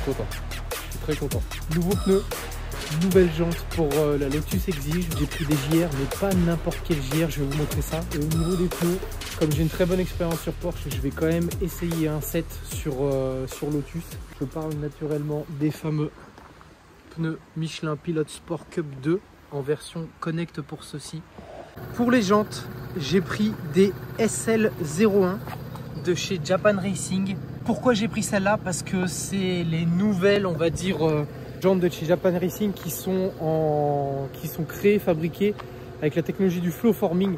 content. Je suis très content. Nouveau pneu, nouvelle jante pour la Lotus Exige. J'ai pris des JR, mais pas n'importe quel JR, je vais vous montrer ça. Et au niveau des pneus, comme j'ai une très bonne expérience sur Porsche, je vais quand même essayer un set sur Lotus. Je parle naturellement des fameux pneus Michelin Pilot Sport Cup 2 en version Connect pour ceci. Pour les jantes, j'ai pris des SL01 de chez Japan Racing. Pourquoi j'ai pris celle-là? Parce que c'est les nouvelles, on va dire, jantes de chez Japan Racing qui sont créées, fabriquées avec la technologie du flow forming.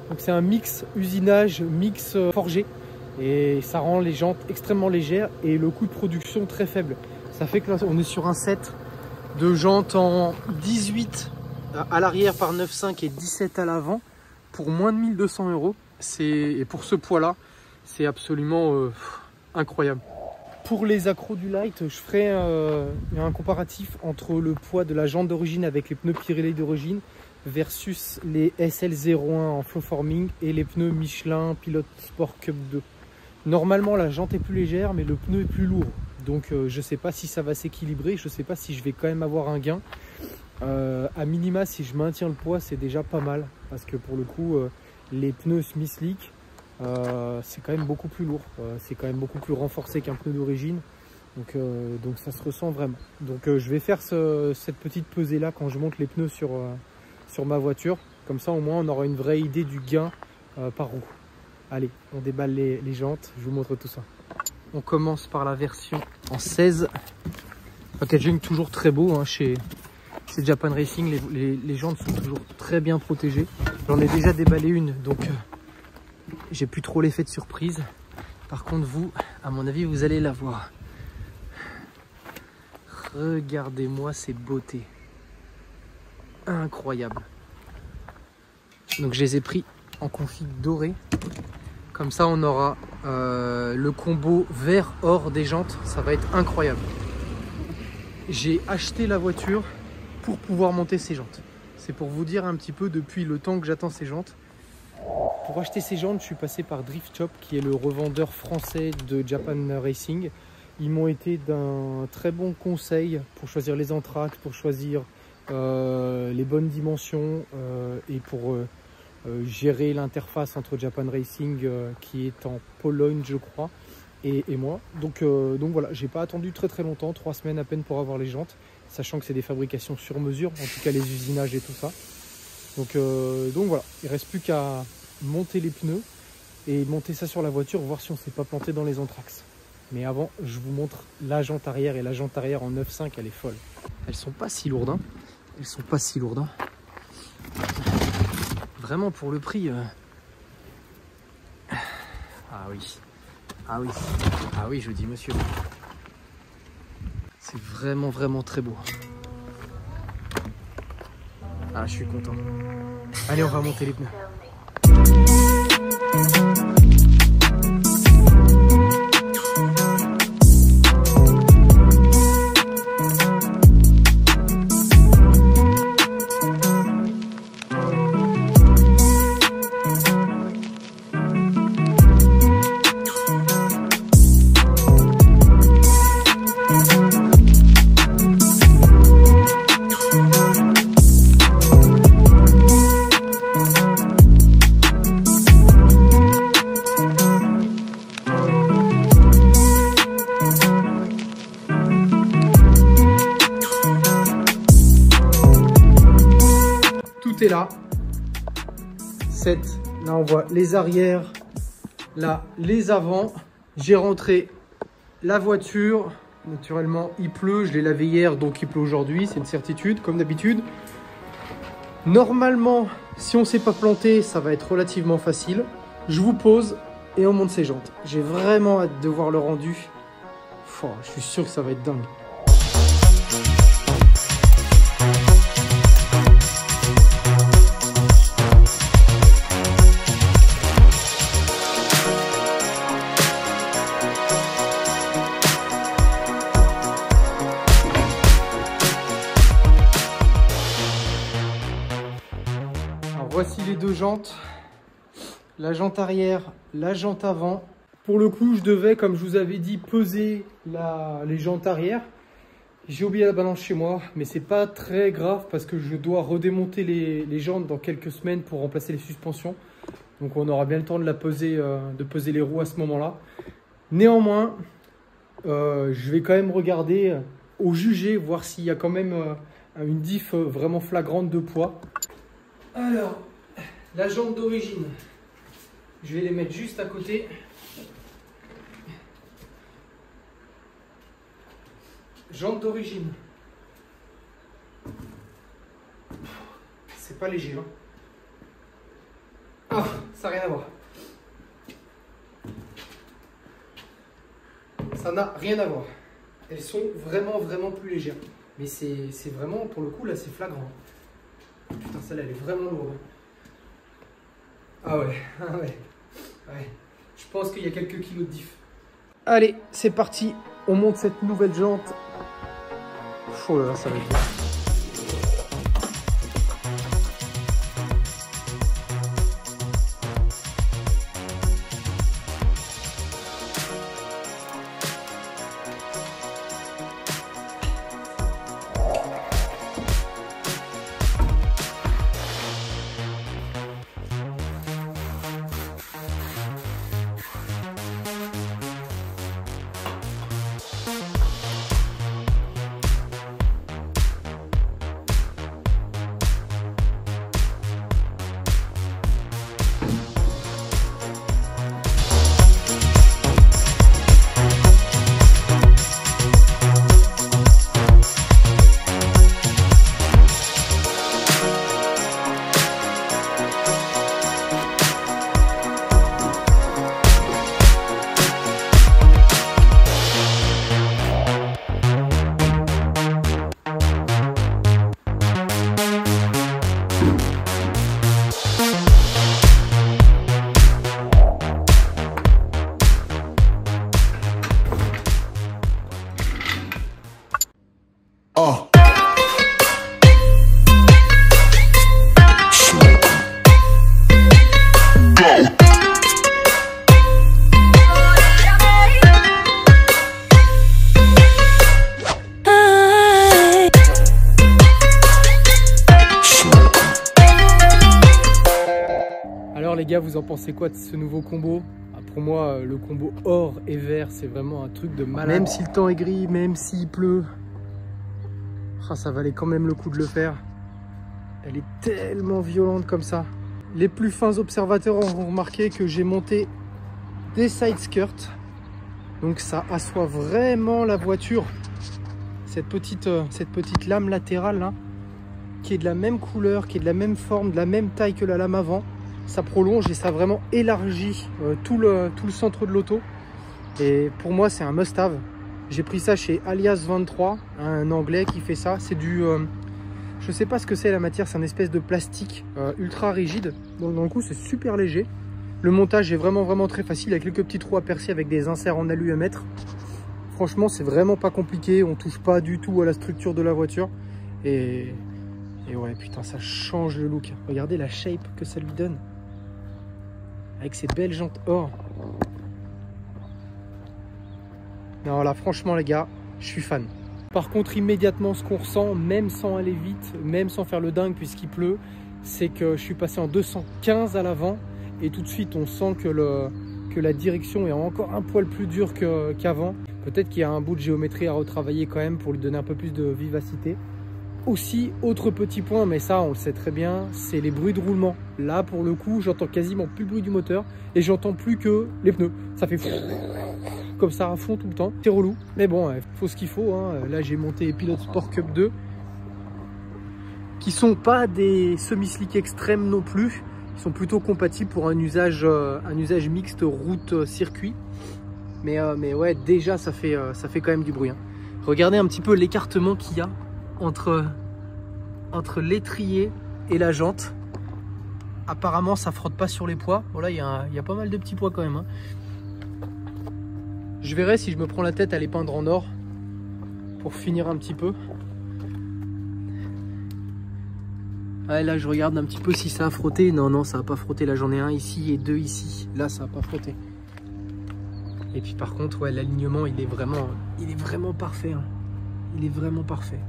Donc c'est un mix usinage, mix forgé, et ça rend les jantes extrêmement légères et le coût de production très faible. Ça fait que là on est sur un set de jantes en 18 à l'arrière par 9,5 et 17 à l'avant pour moins de 1200 €. Et pour ce poids-là, c'est absolument incroyable. Pour les accros du light, je ferai un comparatif entre le poids de la jante d'origine avec les pneus Pirelli d'origine versus les SL01 en flow forming et les pneus Michelin Pilot Sport Cup 2. Normalement, la jante est plus légère, mais le pneu est plus lourd. Donc, je ne sais pas si ça va s'équilibrer. Je ne sais pas si je vais quand même avoir un gain. À minima, si je maintiens le poids, c'est déjà pas mal. Parce que pour le coup, les pneus Smith Slick, c'est quand même beaucoup plus lourd, c'est quand même beaucoup plus renforcé qu'un pneu d'origine, donc ça se ressent vraiment. Donc je vais faire cette petite pesée là quand je monte les pneus sur ma voiture, comme ça au moins on aura une vraie idée du gain par roue. Allez, on déballe les jantes, je vous montre tout ça. On commence par la version en 16, packaging toujours très beau hein, chez Japan Racing, les jantes sont toujours très bien protégées. J'en ai déjà déballé une, donc j'ai plus trop l'effet de surprise. Par contre, vous, à mon avis, vous allez la voir. Regardez-moi ces beautés. Incroyable. Donc, je les ai pris en config doré. Comme ça, on aura le combo vert-or des jantes. Ça va être incroyable. J'ai acheté la voiture pour pouvoir monter ces jantes. C'est pour vous dire un petit peu depuis le temps que j'attends ces jantes. Pour acheter ces jantes, je suis passé par Drift Shop, qui est le revendeur français de Japan Racing. Ils m'ont été d'un très bon conseil pour choisir les entraques, pour choisir les bonnes dimensions et pour gérer l'interface entre Japan Racing, qui est en Pologne, je crois, et moi. Donc voilà, j'ai pas attendu très longtemps, 3 semaines à peine pour avoir les jantes, sachant que c'est des fabrications sur mesure, en tout cas les usinages et tout ça. Donc voilà, il ne reste plus qu'à monter les pneus et monter ça sur la voiture, voir si on ne s'est pas planté dans les anthrax. Mais avant, je vous montre la jante arrière, et la jante arrière en 9,5, elle est folle. Elles sont pas si lourdes, hein. Elles sont pas si lourdes, hein. Vraiment pour le prix. Ah oui, ah oui, ah oui, je dis monsieur. C'est vraiment très beau. Ah, je suis content. Allez, on va monter les pneus. Est là, 7, là on voit les arrières, là les avants. J'ai rentré la voiture, naturellement il pleut, je l'ai lavé hier donc il pleut aujourd'hui, c'est une certitude comme d'habitude. Normalement si on ne s'est pas planté ça va être relativement facile. Je vous pose et on monte ses jantes. J'ai vraiment hâte de voir le rendu. Je suis sûr que ça va être dingue. Voici les deux jantes, la jante arrière, la jante avant. Pour le coup, je devais, comme je vous avais dit, peser les jantes arrière. J'ai oublié la balance chez moi, mais c'est pas très grave parce que je dois redémonter les jantes dans quelques semaines pour remplacer les suspensions. Donc on aura bien le temps de peser les roues à ce moment-là. Néanmoins, je vais quand même regarder, au jugé, voir s'il y a quand même une diff vraiment flagrante de poids. Alors, la jante d'origine, je vais les mettre juste à côté. Jante d'origine. C'est pas léger, hein. Ah, ça n'a rien à voir. Ça n'a rien à voir. Elles sont vraiment plus légères. Mais c'est vraiment, pour le coup, là, c'est flagrant. Putain, celle-là, elle est vraiment lourde. Ah ouais, ah ouais. Ouais. Je pense qu'il y a quelques kilos de diff. Allez, c'est parti. On monte cette nouvelle jante. Oh là là, ça va être bien. Oh. Alors les gars, vous en pensez quoi de ce nouveau combo? Pour moi, le combo or et vert, c'est vraiment un truc de malade. Même si le temps est gris, même s'il pleut, ça valait quand même le coup de le faire. Elle est tellement violente comme ça. Les plus fins observateurs auront remarqué que j'ai monté des side skirts. Donc ça assoit vraiment la voiture. Cette petite lame latérale là, qui est de la même couleur, qui est de la même forme, de la même taille que la lame avant. Ça prolonge et ça vraiment élargit tout le centre de l'auto. Et pour moi, c'est un must-have. J'ai pris ça chez Alias 23, un anglais qui fait ça. C'est du... je sais pas ce que c'est la matière, c'est une espèce de plastique ultra rigide. Donc, dans le coup, c'est super léger. Le montage est vraiment très facile, avec quelques petits trous à percer avec des inserts en alu à mettre. Franchement, c'est vraiment pas compliqué. On touche pas du tout à la structure de la voiture. Et ouais, putain, ça change le look. Regardez la shape que ça lui donne. Avec ces belles jantes or. Non, là, franchement, les gars, je suis fan. Par contre, immédiatement, ce qu'on ressent, même sans aller vite, même sans faire le dingue puisqu'il pleut, c'est que je suis passé en 215 à l'avant. Et tout de suite, on sent que la direction est encore un poil plus dure qu'avant. Peut-être qu'il y a un bout de géométrie à retravailler quand même pour lui donner un peu plus de vivacité. Aussi, autre petit point, mais ça on le sait très bien, c'est les bruits de roulement. Là pour le coup, j'entends quasiment plus le bruit du moteur et j'entends plus que les pneus. Ça fait comme ça à fond tout le temps. C'est relou, mais bon, il faut ce qu'il faut, hein. Là j'ai monté Pilot Sport Cup 2 qui sont pas des semi-slick extrêmes non plus. Ils sont plutôt compatibles pour un usage mixte route-circuit. Mais ouais, déjà ça fait quand même du bruit, hein. Regardez un petit peu l'écartement qu'il y a entre l'étrier et la jante. Apparemment ça frotte pas sur les poids. Bon là il y a pas mal de petits poids quand même, hein. Je verrai si je me prends la tête à les peindre en or pour finir un petit peu. Ouais, là je regarde un petit peu si ça a frotté. Non, ça a pas frotté. Là j'en ai un ici et deux ici. Là ça a pas frotté. Et puis par contre, ouais, l'alignement il est vraiment parfait, hein. il est vraiment parfait.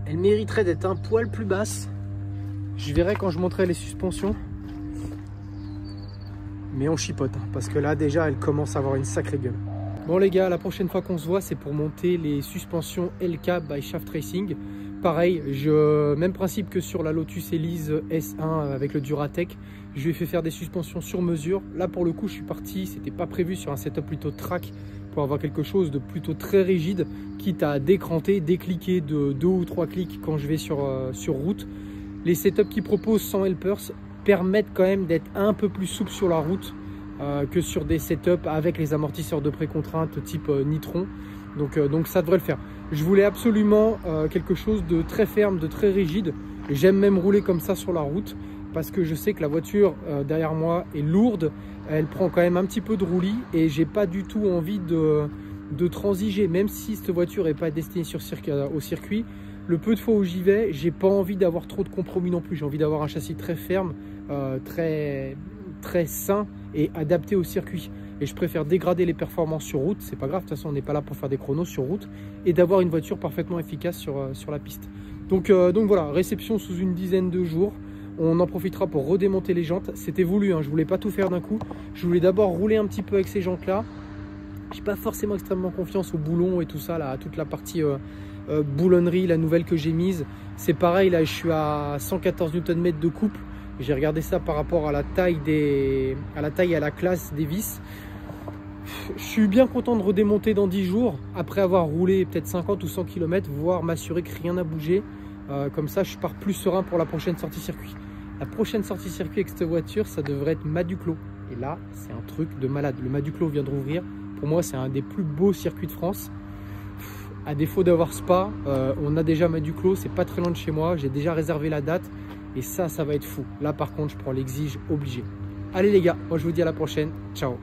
Elle mériterait d'être un poil plus basse. Je verrai quand je monterai les suspensions. Mais on chipote, hein, parce que là déjà elle commence à avoir une sacrée gueule. Bon les gars, la prochaine fois qu'on se voit, c'est pour monter les suspensions LK by Shaft Racing. Pareil, même principe que sur la Lotus Elise S1 avec le Duratec. Je lui ai fait faire des suspensions sur mesure. Là pour le coup, je suis parti, c'était pas prévu, sur un setup plutôt track pour avoir quelque chose de plutôt très rigide, quitte à décranter, décliquer de 2 ou 3 clics quand je vais sur route. Les setups qu'ils proposent sans helpers permettent quand même d'être un peu plus souple sur la route que sur des setups avec les amortisseurs de précontrainte type Nitron. Donc ça devrait le faire. Je voulais absolument quelque chose de très ferme, de très rigide. J'aime même rouler comme ça sur la route parce que je sais que la voiture derrière moi est lourde. Elle prend quand même un petit peu de roulis et j'ai pas du tout envie de transiger. Même si cette voiture n'est pas destinée au circuit, le peu de fois où j'y vais, j'ai pas envie d'avoir trop de compromis non plus. J'ai envie d'avoir un châssis très ferme, très sain et adapté au circuit. Et je préfère dégrader les performances sur route, c'est pas grave, de toute façon on n'est pas là pour faire des chronos sur route, et d'avoir une voiture parfaitement efficace sur la piste. Donc voilà, réception sous une dizaine de jours. On en profitera pour redémonter les jantes. C'était voulu, hein, je voulais pas tout faire d'un coup. Je voulais d'abord rouler un petit peu avec ces jantes là. J'ai pas forcément extrêmement confiance au boulon et tout ça, là, toute la partie boulonnerie, la nouvelle que j'ai mise. C'est pareil, là je suis à 114 Nm de couple. J'ai regardé ça par rapport à la taille et à la classe des vis. Je suis bien content de redémonter dans 10 jours, après avoir roulé peut-être 50 ou 100 km, voire m'assurer que rien n'a bougé. Comme ça, je pars plus serein pour la prochaine sortie circuit. La prochaine sortie circuit avec cette voiture, ça devrait être Maduclos. Et là, c'est un truc de malade. Le Maduclos vient de rouvrir. Pour moi, c'est un des plus beaux circuits de France. À défaut d'avoir Spa, on a déjà Maduclos, c'est pas très loin de chez moi. J'ai déjà réservé la date. Et ça va être fou. Là, par contre, je prends l'exige obligé. Allez les gars, moi je vous dis à la prochaine. Ciao.